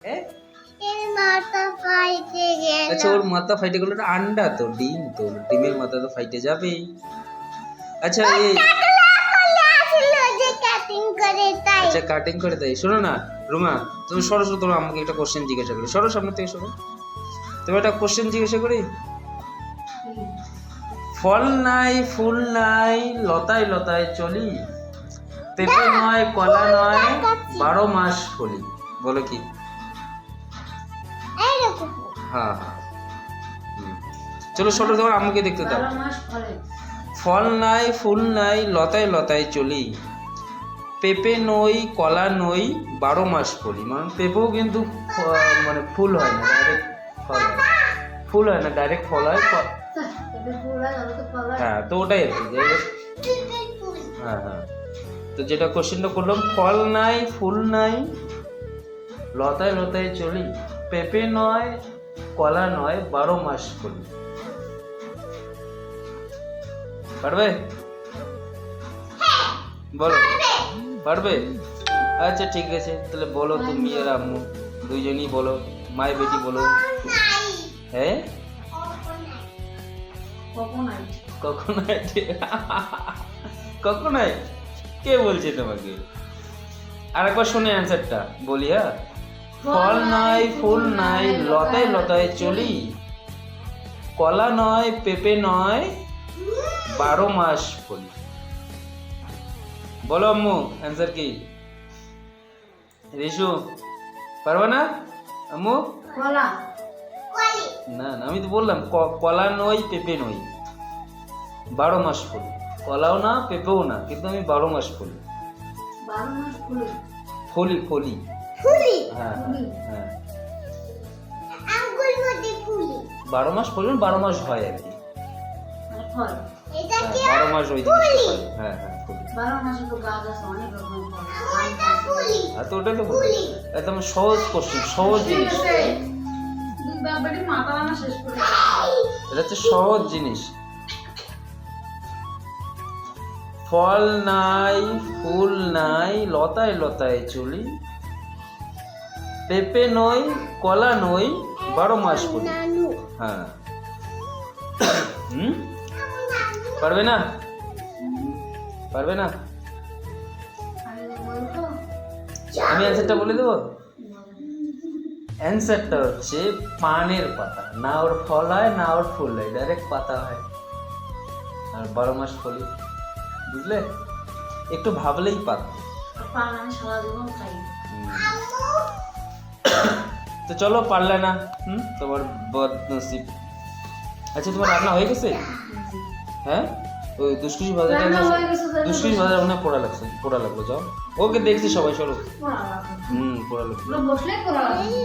হ্যাঁ এর মাথা ফাইটে গেল। আচ্ছা ওর মাথা ফাইটে গেল, ওটা আন্ডা তো, ডিম তো, ডিমের মাথা তো ফাইটে যাবেই। আচ্ছা এই কাটিং করে তাই। আচ্ছা কাটিং করে দেয়। শোনো না রুমা, তুমি সরো সরো, তোমার আমাকে একটা কোশ্চেন জিজ্ঞাসা করি, সরো সামনে থেকে সরো। তুমি একটা কোশ্চেন জিজ্ঞাসা করি। ফল নাই ফুল নাই লতায় লতায় চলি, পেঁপে নয় কলা নয় 12 মাস ফলি। বলো কি? এইরকম হ্যাঁ হ্যাঁ চলো সরো, তোমার আমাকে দেখতে দাও। 12 মাস ফলে। ফল নাই ফুল নাই লতায় লতায় চলি, পেঁপে নই কলা নই 12 মাস ফলি। মানে পেঁপেও কিন্তু মানে ফুল হয় না, ডাইরেক্ট ফল হয়। ফুল হয় না, ডাইরেক্ট ফল হয়। তবে ফুল হয়, তবে তো ফল হয়। হ্যাঁ তো ওটাই আর কি। হ্যাঁ হ্যাঁ তো যেটা কোশ্চেনটা করলাম, ফল নাই ফুল নাই লতায় লতায় চলি, পেঁপে নয় কলা নয় 12 মাস ফলি। পারবে? বলো পারবে? আচ্ছা ঠিক আছে, তাহলে বলো তুমি আর আম্মু দুইজনই বলো, মাই বেটি বলো। হ্যাঁ কোকোনাট। কোকোনাট? কোকোনাট কে বলছে তোমাকে? আরেকবার শুনে অ্যান্সারটা বলি। হ্যাঁ, ফল নাই ফুল নাই লতায় লতায় চলি, কলা নয় পেঁপে নয় 12 মাস ফলি। বলো আম্মু অ্যান্সার কি? রিশু পারবে না আম্মু? কলা। না না আমি তো বললাম কলা নই পেঁপে নই, 12 মাস ফলি। কলাও না পেঁপেও না, কিন্তু আমি 12 মাস ফলি। 12 মাস ফুলে। ফলি ফলি ফুলি হ্যাঁ হ্যাঁ আঙ্গুল মধ্যে ফুলি 12 মাস ফলি, 12 মাস হয় আর কি। আর ফল। এটা কি 12 মাস ওই জিনিসটা হয়। হ্যাঁ হ্যাঁ ফলি। 12 মাসে তো গাছ আছে, অনেক রকমের ফল। এটা ফুলি আর তো ওটাই তো বলি, একদম সহজ কোশ্চেন, সহজ জিনিস। দুই বাবাটি মাথা রান্না শেষ করে। এটা হচ্ছে সহজ জিনিস। ফল নাই ফুল নাই লতায় লতায় চলি, পেঁপে নই কলা নই 12 মাস ফলি। নানু হ্যাঁ পারবে না? পারবে না? আমি বলতো আমি অ্যান্সারটা বলে দেবো। অ্যান্সারটা হচ্ছে পানের পাতা। না ওর ফল হয় না ওর ফুল হয়, ডাইরেক্ট পাতা হয়, আর 12 মাস ফলি। বুঝলে? একটু ভাবলেই পাতা। পান আমি সারা জীবন খাই। তো চলো পারলে না, তোমার বদনসিব। আচ্ছা তোমার রান্না হয়ে গেছে? হ্যাঁ ওই দুষ্কৃতি বাজারটা, রান্না হয়ে গেছে তো দুষ্কৃতি বাজার ওখানে পড়া লাগলো যাও। ওকে দেখছি সবাই, চলো। পড়া লাগবে। পড়া লাগলো। বসলে পড়া লাগবে।